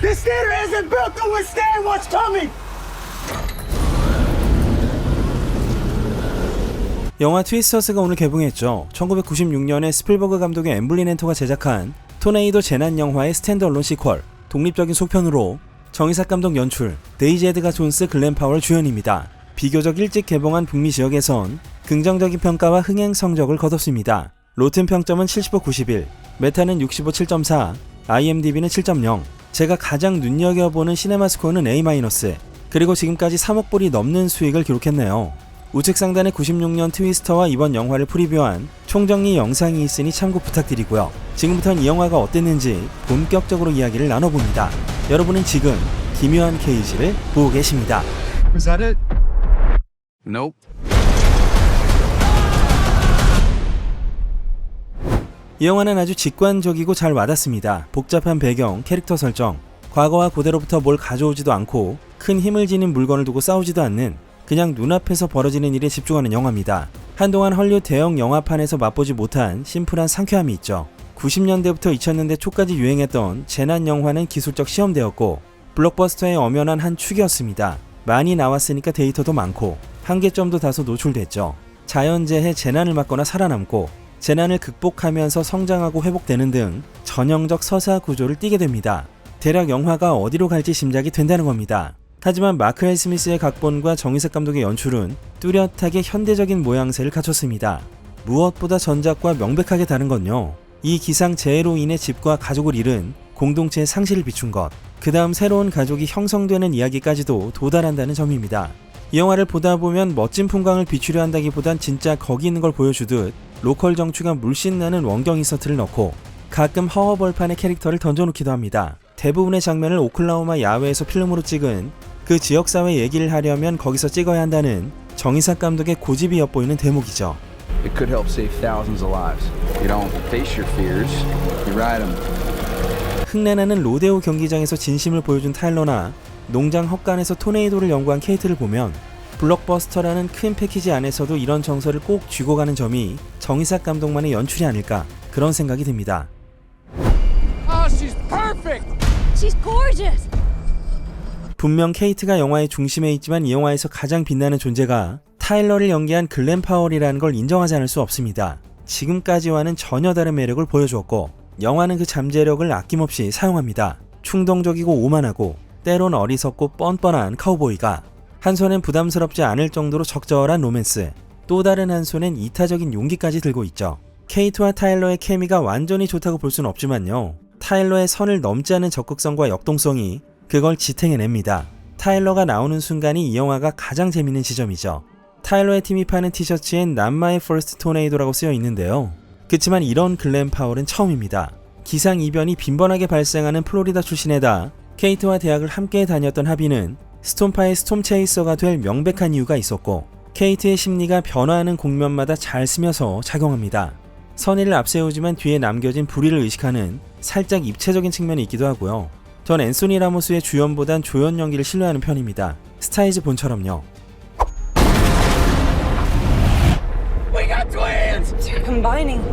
This theater isn't built to withstand what's coming. 영화 트위스터스'가 오늘 개봉했죠. 1996년에 스필버그 감독의 앰블린 헨터가 제작한 토네이도 재난 영화의 스탠드얼론 시퀄, 독립적인 속편으로 정의삭 감독 연출, 데이지 에드가-존스 글렌 파월 주연입니다. 비교적 일찍 개봉한 북미 지역에선 긍정적인 평가와 흥행 성적을 거뒀습니다. 로튼 평점은 75, 91, 메타는 65, 7.4, IMDb는 7.0. 제가 가장 눈여겨보는 시네마 스코어는 A-, 그리고 지금까지 3억 불이 넘는 수익을 기록했네요. 우측 상단에 96년 트위스터와 이번 영화를 프리뷰한 총정리 영상이 있으니 참고 부탁드리고요. 지금부터는 이 영화가 어땠는지 본격적으로 이야기를 나눠봅니다. 여러분은 지금 기묘한 케이지를 보고 계십니다. Was that it? Nope. 이 영화는 아주 직관적이고 잘 와닿습니다. 복잡한 배경, 캐릭터 설정, 과거와 고대로부터 뭘 가져오지도 않고 큰 힘을 지닌 물건을 두고 싸우지도 않는 그냥 눈앞에서 벌어지는 일에 집중하는 영화입니다. 한동안 헐리우드 대형 영화판에서 맛보지 못한 심플한 상쾌함이 있죠. 90년대부터 2000년대 초까지 유행했던 재난 영화는 기술적 시험대였고 블록버스터의 엄연한 한 축이었습니다. 많이 나왔으니까 데이터도 많고 한계점도 다소 노출됐죠. 자연재해, 재난을 맞거나 살아남고 재난을 극복하면서 성장하고 회복되는 등 전형적 서사 구조를 띠게 됩니다. 대략 영화가 어디로 갈지 짐작이 된다는 겁니다. 하지만 마크 엘 스미스의 각본과 정의삭 감독의 연출은 뚜렷하게 현대적인 모양새를 갖췄습니다. 무엇보다 전작과 명백하게 다른 건요, 이 기상재해로 인해 집과 가족을 잃은 공동체의 상실을 비춘 것, 그 다음 새로운 가족이 형성되는 이야기까지도 도달한다는 점입니다. 이 영화를 보다 보면 멋진 풍광을 비추려 한다기보단 진짜 거기 있는 걸 보여주듯 로컬 정취가 물씬 나는 원경 인서트를 넣고 가끔 허허벌판의 캐릭터를 던져놓기도 합니다. 대부분의 장면을 오클라호마 야외에서 필름으로 찍은 그 지역사회 얘기를 하려면 거기서 찍어야 한다는 정의삭 감독의 고집이 엿보이는 대목이죠. It could help save thousands of lives. You don't face your fears, you ride them. 흉내나는 로데오 경기장에서 진심을 보여준 타일러나 농장 헛간에서 토네이도를 연구한 케이트를 보면 블록버스터라는 큰 패키지 안에서도 이런 정서를 꼭 쥐고 가는 점이 정의삭 감독만의 연출이 아닐까, 그런 생각이 듭니다. Oh, she's perfect. She's gorgeous. 분명 케이트가 영화의 중심에 있지만 이 영화에서 가장 빛나는 존재가 타일러를 연기한 글렌 파월이라는 걸 인정하지 않을 수 없습니다. 지금까지와는 전혀 다른 매력을 보여주었고 영화는 그 잠재력을 아낌없이 사용합니다. 충동적이고 오만하고 때론 어리석고 뻔뻔한 카우보이가 한 손엔 부담스럽지 않을 정도로 적절한 로맨스, 또 다른 한 손엔 이타적인 용기까지 들고 있죠. 케이트와 타일러의 케미가 완전히 좋다고 볼 수는 없지만요, 타일러의 선을 넘지 않은 적극성과 역동성이 그걸 지탱해냅니다. 타일러가 나오는 순간이 이 영화가 가장 재밌는 지점이죠. 타일러의 팀이 파는 티셔츠엔 Not My First Tornado라고 쓰여 있는데요. 그치만 이런 글렌 파월은 처음입니다. 기상이변이 빈번하게 발생하는 플로리다 출신에다 케이트와 대학을 함께 다녔던 하비는 스톰파의 스톰 체이서가 될 명백한 이유가 있었고 케이트의 심리가 변화하는 국면마다 잘 스며서 작용합니다. 선의를 앞세우지만 뒤에 남겨진 불의를 의식하는 살짝 입체적인 측면이 있기도 하고요. 전 앤소니 라모스의 주연보단 조연 연기를 신뢰하는 편입니다. 스타이즈 본처럼요. We got twins. They're combining.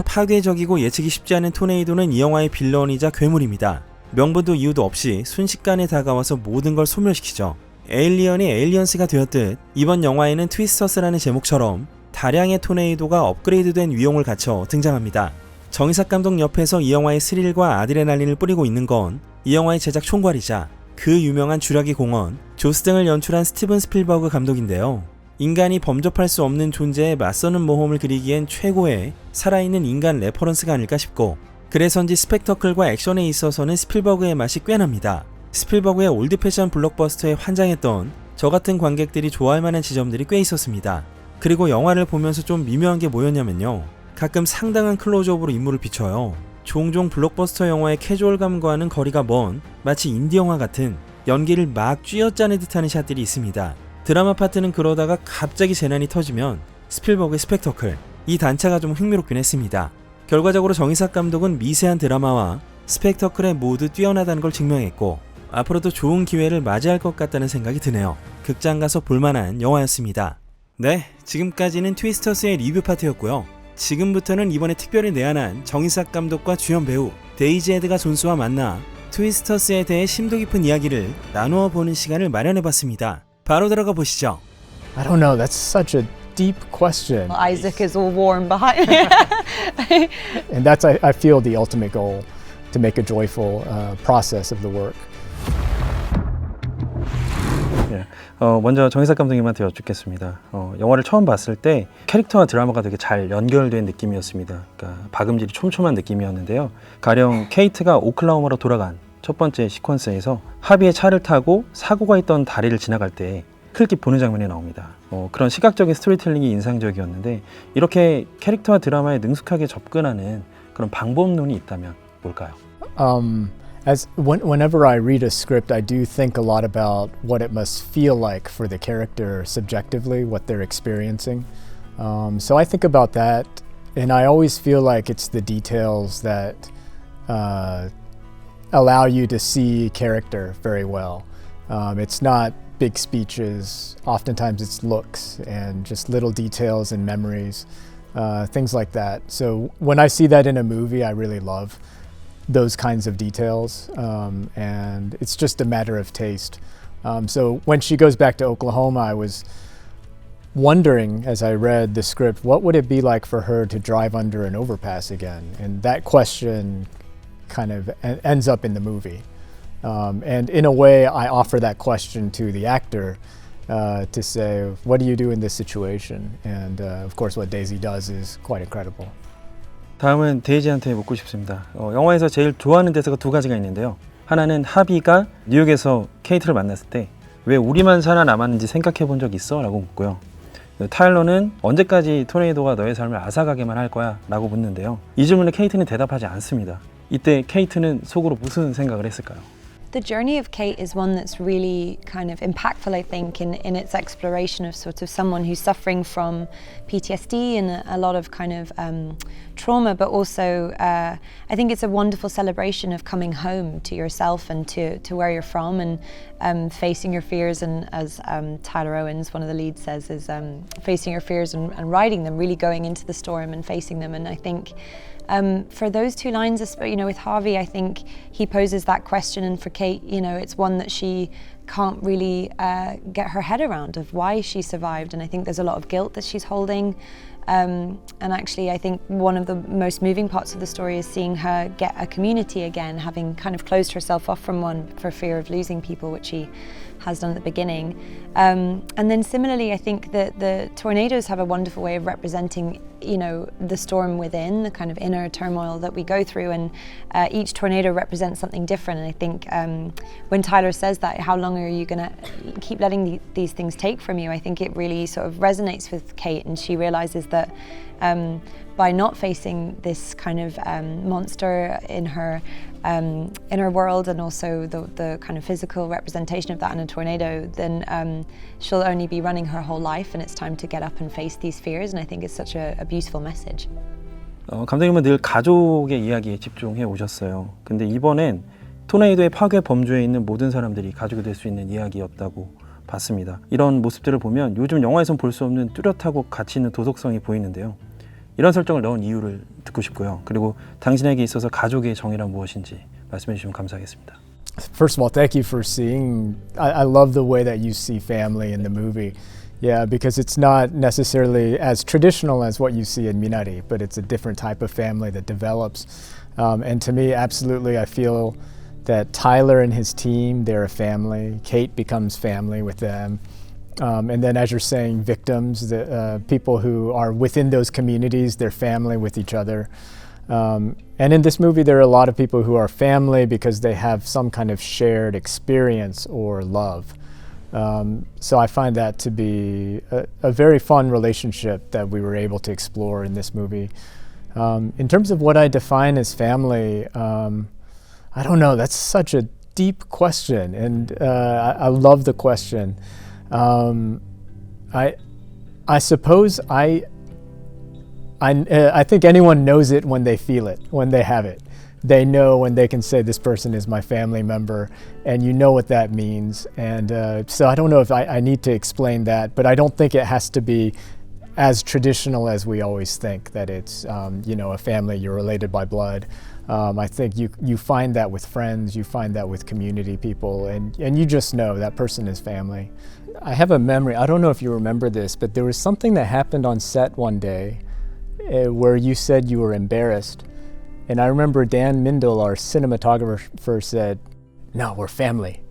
파괴적이고 예측이 쉽지 않은 토네이도는 이 영화의 빌런이자 괴물입니다. 명분도 이유도 없이 순식간에 다가와서 모든 걸 소멸시키죠. 에일리언이 에일리언스가 되었듯 이번 영화에는 트위스터스'라는 제목처럼 다량의 토네이도가 업그레이드된 위용을 갖춰 등장합니다. 정의삭 감독 옆에서 이 영화의 스릴과 아드레날린을 뿌리고 있는 건 이 영화의 제작 총괄이자 그 유명한 주라기 공원 조스 등을 연출한 스티븐 스필버그 감독인데요. 인간이 범접할 수 없는 존재에 맞서는 모험을 그리기엔 최고의 살아있는 인간 레퍼런스가 아닐까 싶고, 그래서인지 스펙터클과 액션에 있어서는 스필버그의 맛이 꽤 납니다. 스필버그의 올드패션 블록버스터에 환장했던 저 같은 관객들이 좋아할 만한 지점들이 꽤 있었습니다. 그리고 영화를 보면서 좀 미묘한 게 뭐였냐면요, 가끔 상당한 클로즈업으로 인물을 비춰요. 종종 블록버스터 영화의 캐주얼감과는 거리가 먼 마치 인디 영화 같은 연기를 막 쥐어짜는 듯하는 샷들이 있습니다. 드라마 파트는 그러다가 갑자기 재난이 터지면 스필버그의 스펙터클, 이 단차가 좀 흥미롭긴 했습니다. 결과적으로 정의삭 감독은 미세한 드라마와 스펙터클에 모두 뛰어나다는 걸 증명했고 앞으로도 좋은 기회를 맞이할 것 같다는 생각이 드네요. 극장 가서 볼만한 영화였습니다. 네, 지금까지는 트위스터스의 리뷰 파트였고요. 지금부터는 이번에 특별히 내한한 정의삭 감독과 주연 배우 데이지 에드가 존스와 만나 트위스터스에 대해 심도 깊은 이야기를 나누어 보는 시간을 마련해봤습니다. 바로 들어가 보시죠. I don't know, that's such a deep question. Isaac is all warm behind. And that's, I feel, the ultimate goal, to make a joyful process of the work. 먼저 정희석 감독님한테 여쭙겠습니다. 영화를 처음 봤을 때 캐릭터와 드라마가 되게 잘 연결된 느낌이었습니다. 그러니까 박음질이 촘촘한 느낌이었는데요. 가령 케이트가 오클라호마로 돌아간 첫 번째 시퀀스에서 하비의 차를 타고 사고가 있던 다리를 지나갈 때 클립 보는 장면이 나옵니다. 그런 시각적인 스토리텔링이 인상적이었는데 이렇게 캐릭터와 드라마에 능숙하게 접근하는 그런 방법론이 있다면 뭘까요? Whenever I read a script, I do think a lot about what it must feel like for the character subjectively, what they're experiencing. So I think about that, and I always feel like it's the details that allow you to see character very well. It's not big speeches, oftentimes it's looks and just little details and memories, things like that. So when I see that in a movie, I really love those kinds of details, and it's just a matter of taste. So when she goes back to Oklahoma, I was wondering as I read the script, what would it be like for her to drive under an overpass again? And that question kind of ends up in the movie. And in a way, I offer that question to the actor to say, what do you do in this situation? And of course, what Daisy does is quite incredible. 다음은 데이지한테 묻고 싶습니다. 영화에서 제일 좋아하는 대사가 두 가지가 있는데요. 하나는 하비가 뉴욕에서 케이트를 만났을 때 왜 우리만 살아남았는지 생각해 본 적 있어? 라고 묻고요. 타일러는 언제까지 토네이도가 너의 삶을 앗아가게만 할 거야? 라고 묻는데요. 이 질문에 케이트는 대답하지 않습니다. 이때 케이트는 속으로 무슨 생각을 했을까요? The journey of Kate is one that's really kind of impactful, I think, in its exploration of sort of someone who's suffering from PTSD and a lot of kind of trauma, but also I think it's a wonderful celebration of coming home to yourself and to where you're from, and facing your fears, and as Tyler Owens, one of the leads, says, is facing your fears and riding them, really going into the storm and facing them. And I think for those two lines, with Harvey, I think he poses that question, and for Kate, it's one that she can't really get her head around, of why she survived, and I think there's a lot of guilt that she's holding. And actually, I think one of the most moving parts of the story is seeing her get a community again, having kind of closed herself off from one for fear of losing people, which she has done at the beginning. And then similarly, I think that the tornadoes have a wonderful way of representing, the storm within, the kind of inner turmoil that we go through, and each tornado represents something different. And I think when Tyler says that, how long are you going to keep letting these things take from you? I think it really sort of resonates with Kate, and she realizes that by not facing this kind of monster in her world, and also the kind of physical representation of that in a tornado, then she'll only be running her whole life, and it's time to get up and face these fears. And I think it's such a beautiful message. 감독님은 늘 가족의 이야기에 집중해 오셨어요. 근데 이번엔 토네이도의 파괴 범주에 있는 모든 사람들이 가족이 될 수 있는 이야기였다고 봤습니다. 이런 모습들을 보면 요즘 영화에선 볼 수 없는 뚜렷하고 가치 있는 도덕성이 보이는데요. 이런 설정을 넣은 이유를 듣고 싶고요. 그리고 당신에게 있어서 가족의 정의란 무엇인지 말씀해 주시면 감사하겠습니다. First of all, thank you for seeing. I love the way that you see family in the movie. Yeah, because it's not necessarily as traditional as what you see in Minari, but it's a different type of family that develops. And to me, absolutely, I feel that Tyler and his team, they're a family. Kate becomes family with them. And then, as you're saying, victims, the people who are within those communities, they're family with each other. And in this movie, there are a lot of people who are family because they have some kind of shared experience or love. So I find that to be a very fun relationship that we were able to explore in this movie. In terms of what I define as family, I don't know, that's such a deep question, and I love the question. I suppose I think anyone knows it when they feel it, when they have it. They know when they can say, this person is my family member, and you know what that means. And so I don't know if I need to explain that, but I don't think it has to be as traditional as we always think, that it's, a family, you're related by blood. I think you find that with friends, you find that with community people, and you just know that person is family. I have a memory, I don't know if you remember this, but there was something that happened on set one day where you said you were embarrassed. And I remember Dan Mindel, our cinematographer, said, "No, we're family."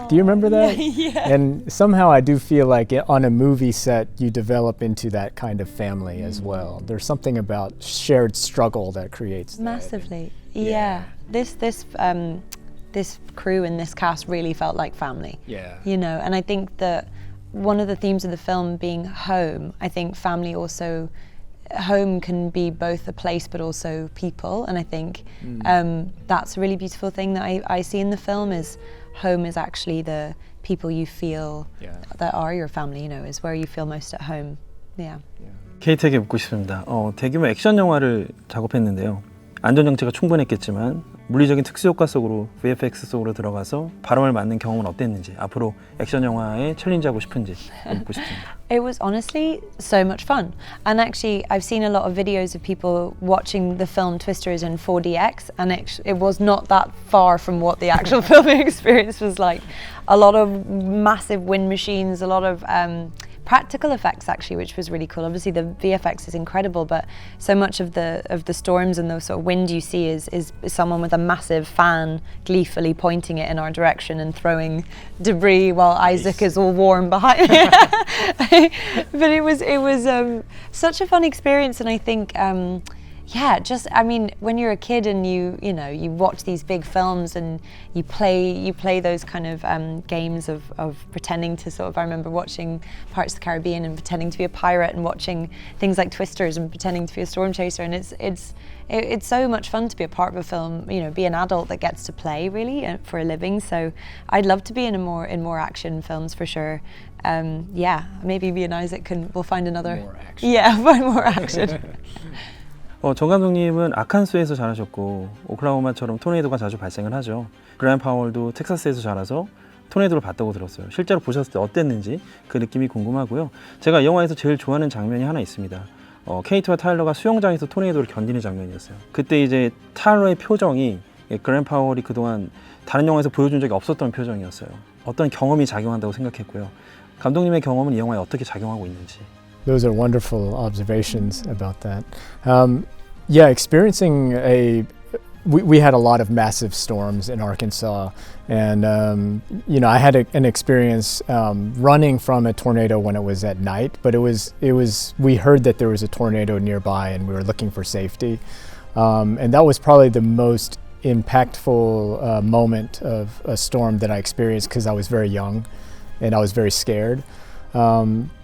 Do you remember that? Yeah. And somehow I do feel like on a movie set, you develop into that kind of family as well. There's something about shared struggle that creates that. Massively, yeah. This crew and this cast really felt like family. Yeah. You know, and I think that one of the themes of the film being home, I think family also, home can be both a place but also people, and I think that's a really beautiful thing that I see in the film is home is actually the people you feel that are your family, you know, is where you feel most at home. Yeah. 케이트에게 묻고 싶습니다. 대규모 액션 영화를 작업했는데요. 안전장치가 충분했겠지만 물리적인 특수효과 속으로 VFX 속으로 들어가서 발음을 맞는 경험은 어땠는지, 앞으로 액션 영화에 챌린지하고 싶은지 묻고 싶습니다. It was honestly so much fun. And actually, I've seen a lot of videos of people watching the film Twisters in 4DX, and it was not that far from what the actual filming experience was like. A lot of massive wind machines, a lot of practical effects actually, which was really cool. Obviously the VFX is incredible, but so much of the storms and the sort of wind you see is someone with a massive fan gleefully pointing it in our direction and throwing debris while Isaac is all warm behind. But it was such a fun experience, and I think I mean, when you're a kid and you watch these big films and you play those kind of games of pretending to sort of, I remember watching Pirates of the Caribbean and pretending to be a pirate, and watching things like Twisters and pretending to be a storm chaser, and it's so much fun to be a part of a film, you know, be an adult that gets to play really for a living. So I'd love to be in more action films for sure. Maybe me and Isaac we'll find another. More action. Yeah, find more action. 정 감독님은 아칸소에서 자라셨고 오클라호마처럼 토네이도가 자주 발생을 하죠. 브라이언 파월도 텍사스에서 자라서 토네이도를 봤다고 들었어요. 실제로 보셨을 때 어땠는지 그 느낌이 궁금하고요. 제가 이 영화에서 제일 좋아하는 장면이 하나 있습니다. 케이트와 타일러가 수영장에서 토네이도를 견디는 장면이었어요. 그때 이제 타일러의 표정이 그랜 파월이 그동안 다른 영화에서 보여준 적이 없었던 표정이었어요. 어떤 경험이 작용한다고 생각했고요. 감독님의 경험은 이 영화에 어떻게 작용하고 있는지. Those are wonderful observations about that. Experiencing we had a lot of massive storms in Arkansas, and I had an experience running from a tornado when it was at night. But we heard that there was a tornado nearby, and we were looking for safety, and that was probably the most impactful moment of a storm that I experienced, because I was very young, and I was very scared.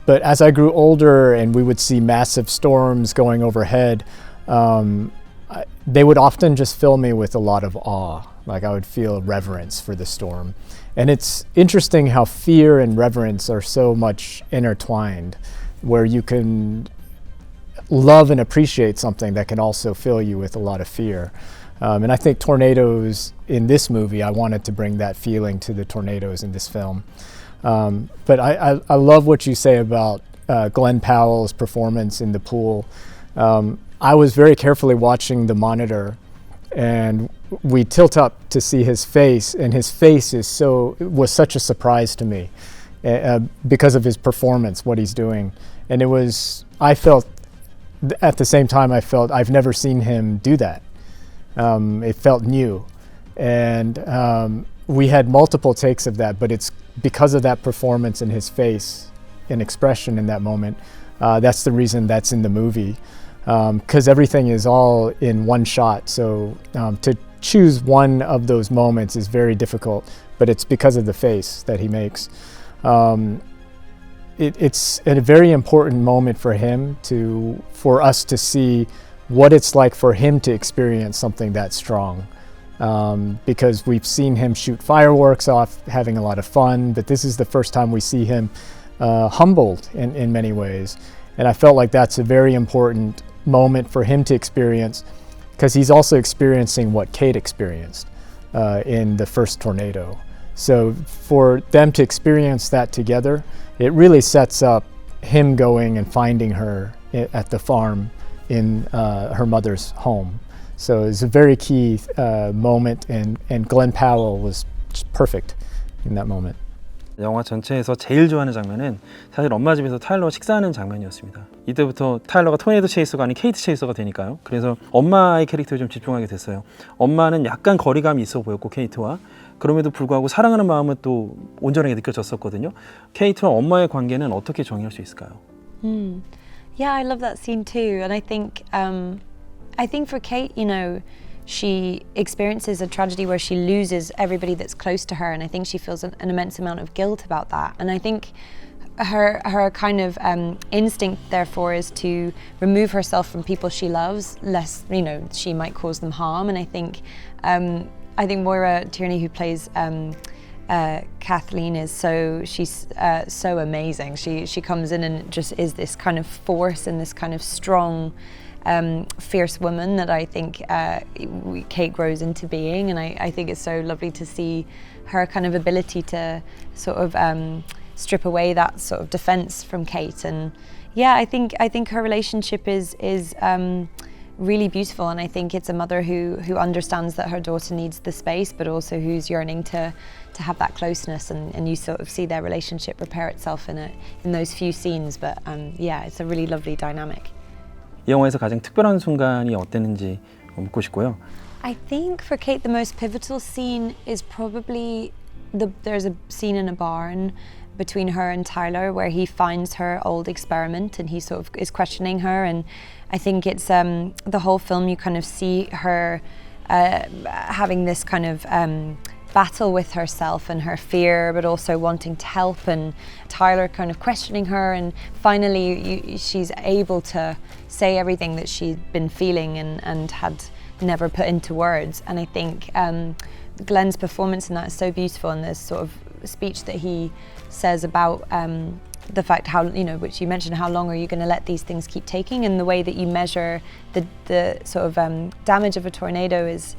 But as I grew older and we would see massive storms going overhead, they would often just fill me with a lot of awe. Like I would feel reverence for the storm. And it's interesting how fear and reverence are so much intertwined, where you can love and appreciate something that can also fill you with a lot of fear. And I think tornadoes in this movie, I wanted to bring that feeling to the tornadoes in this film. But I love what you say about Glenn Powell's performance in the pool. I was very carefully watching the monitor, and we tilt up to see his face, and his face was such a surprise to me because of his performance, what he's doing. And I felt at the same time, I've never seen him do that. It felt new, and we had multiple takes of that, but it's because of that performance in his face and expression in that moment. That's the reason that's in the movie, because everything is all in one shot. So to choose one of those moments is very difficult, but it's because of the face that he makes. It's a very important moment for him, for us to see what it's like for him to experience something that strong. Because we've seen him shoot fireworks off, having a lot of fun, but this is the first time we see him humbled in many ways. And I felt like that's a very important moment for him to experience, because he's also experiencing what Kate experienced in the first tornado. So for them to experience that together, it really sets up him going and finding her at the farm in her mother's home. So it's a very key moment, and Glenn Powell was just perfect in that moment. 영화 전체에서 제일 좋아하는 장면은 사실 엄마 집에서 타일러가 식사하는 장면이었습니다. 이때부터 타일러가 토네이도 체이서가 아닌 케이트 체이서가 되니까요. 그래서 엄마의 캐릭터에 좀 집중하게 됐어요. 엄마는 약간 거리감이 있어 보였고 케이트와 그럼에도 불구하고 사랑하는 마음은 또 온전하게 느껴졌었거든요. 케이트와 엄마의 관계는 어떻게 정의할 수 있을까요? Yeah, I love that scene too, and I think for Kate, you know, she experiences a tragedy where she loses everybody that's close to her, and I think she feels an immense amount of guilt about that. And I think her kind of instinct, therefore, is to remove herself from people she loves, lest, you know, she might cause them harm. And I think Moira Tierney, who plays Kathleen, she's so amazing. She comes in and just is this kind of force and this kind of strong, fierce woman that I think Kate grows into being, and I think it's so lovely to see her kind of ability to sort of strip away that sort of defense from Kate. And yeah, I think her relationship is really beautiful, and I think it's a mother who understands that her daughter needs the space, but also who's yearning to have that closeness, and you sort of see their relationship repair itself in those few scenes. But yeah, it's a really lovely dynamic. 이 영화에서 가장 특별한 순간이 어땠는지 묻고 싶고요. I think for Kate the most pivotal scene is probably there's a scene in a barn between her and Tyler where he finds her old experiment and he sort of is questioning her, and I think it's the whole film you kind of see her having this kind of battle with herself and her fear, but also wanting to help, and Tyler kind of questioning her, and finally she's able to say everything that she'd been feeling and had never put into words. And I think Glenn's performance in that is so beautiful, and this sort of speech that he says about the fact how, you know, which you mentioned, how long are you going to let these things keep taking, and the way that you measure the sort of damage of a tornado is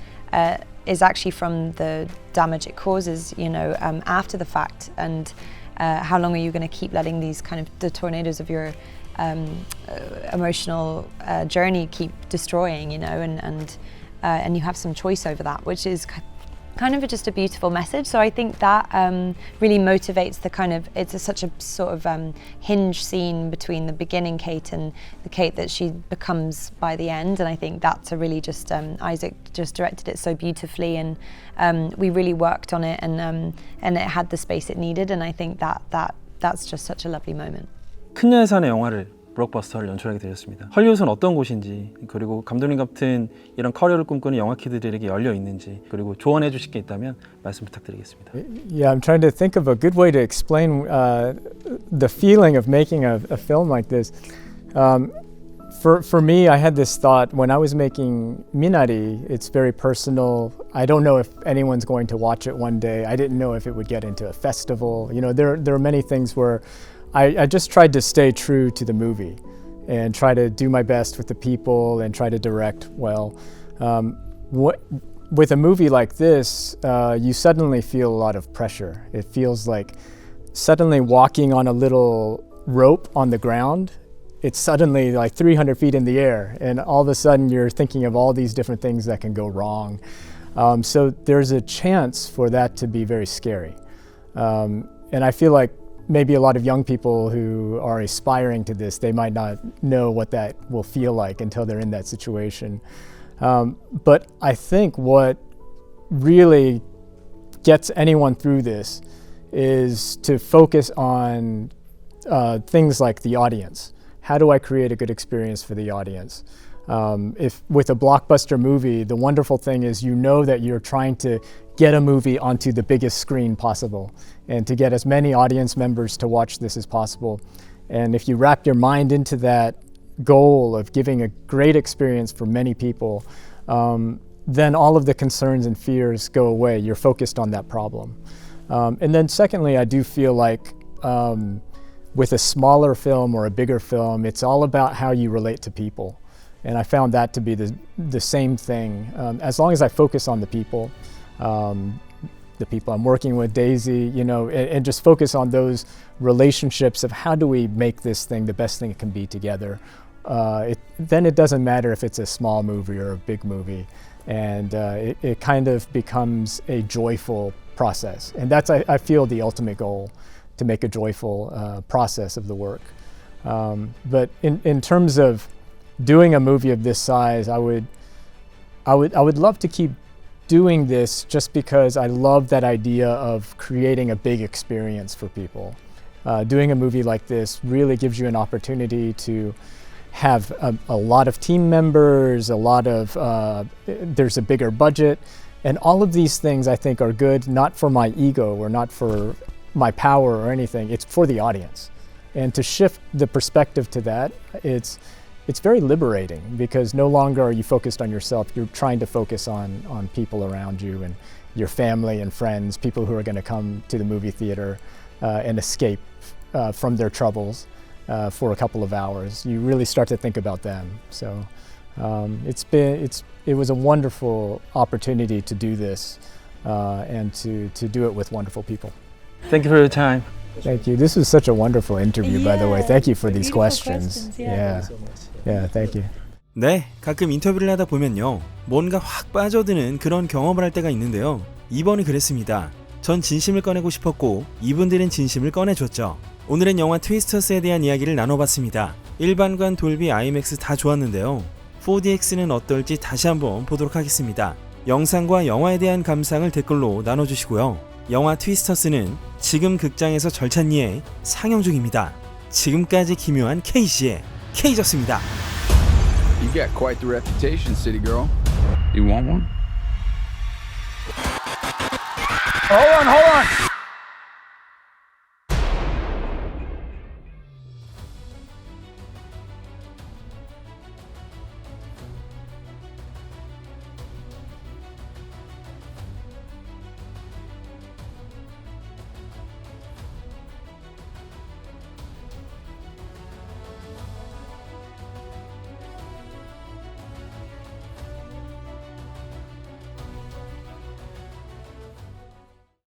actually from the damage it causes, you know, after the fact, and how long are you going to keep letting these kind of the tornadoes of your emotional journey keep destroying, you know, and you have some choice over that, which is kind of just a beautiful message. So I think that really motivates the kind of, it's such a sort of hinge scene between the beginning Kate and the Kate that she becomes by the end. And I think that's a really just, Isaac just directed it so beautifully, and we really worked on it, and it had the space it needed. And I think that's just such a lovely moment. 큰 예산의 영화를 블록버스터를 연출하게 되셨습니다. 헐리우드는 어떤 곳인지, 그리고 감독님 같은 이런 커리어를 꿈꾸는 영화 키드들에게 열려 있는지, 그리고 조언해 주실 게 있다면 말씀 부탁드리겠습니다. Yeah, I'm trying to think of a good way to explain the feeling of making a film like this. For me, I had this thought when I was making Minari. It's very personal. I don't know if anyone's going to watch it one day. I didn't know if it would get into a festival. You know, there are many things where I just tried to stay true to the movie and try to do my best with the people and try to direct well. With a movie like this, you suddenly feel a lot of pressure. It feels like suddenly walking on a little rope on the ground. It's suddenly like 300 feet in the air, and all of a sudden you're thinking of all these different things that can go wrong. So there's a chance for that to be very scary. And I feel like maybe a lot of young people who are aspiring to this, they might not know what that will feel like until they're in that situation. But I think what really gets anyone through this is to focus on things like the audience. How do I create a good experience for the audience? If with a blockbuster movie, the wonderful thing is you know that you're trying to get a movie onto the biggest screen possible and to get as many audience members to watch this as possible. And if you wrap your mind into that goal of giving a great experience for many people, then all of the concerns and fears go away. You're focused on that problem. And then secondly, I do feel like with a smaller film or a bigger film, it's all about how you relate to people. And I found that to be the same thing. As long as I focus on the people I'm working with, Daisy, you know, and just focus on those relationships of how do we make this thing the best thing it can be together. then it doesn't matter if it's a small movie or a big movie, and it kind of becomes a joyful process. And that's, I feel, the ultimate goal, to make a joyful process of the work. But in terms of doing a movie of this size, I would love to keep doing this just because I love that idea of creating a big experience for people. Doing a movie like this really gives you an opportunity to have a lot of team members, there's a bigger budget, and all of these things I think are good, not for my ego or not for my power or anything, it's for the audience. And to shift the perspective to that, it's very liberating, because no longer are you focused on yourself, you're trying to focus on people around you and your family and friends, people who are going to come to the movie theater and escape from their troubles for a couple of hours. You really start to think about them. So it was a wonderful opportunity to do this and to do it with wonderful people. Thank you for your time. Thank you. This was such a wonderful interview, by the way. Thank you for these beautiful questions. Yeah. Yeah, thank you. 네, 가끔 인터뷰를 하다 보면요, 뭔가 확 빠져드는 그런 경험을 할 때가 있는데요. 이번이 그랬습니다. 전 진심을 꺼내고 싶었고 이분들은 진심을 꺼내줬죠. 오늘은 영화 트위스터스에 대한 이야기를 나눠봤습니다. 일반관, 돌비, 아이맥스 다 좋았는데요. 4DX는 어떨지 다시 한번 보도록 하겠습니다. 영상과 영화에 대한 감상을 댓글로 나눠주시고요. 영화 트위스터스는 지금 극장에서 절찬리에 상영 중입니다. 지금까지 기묘한 K씨의 K였습니다. You got quite the reputation, city girl. You want one? Hold on.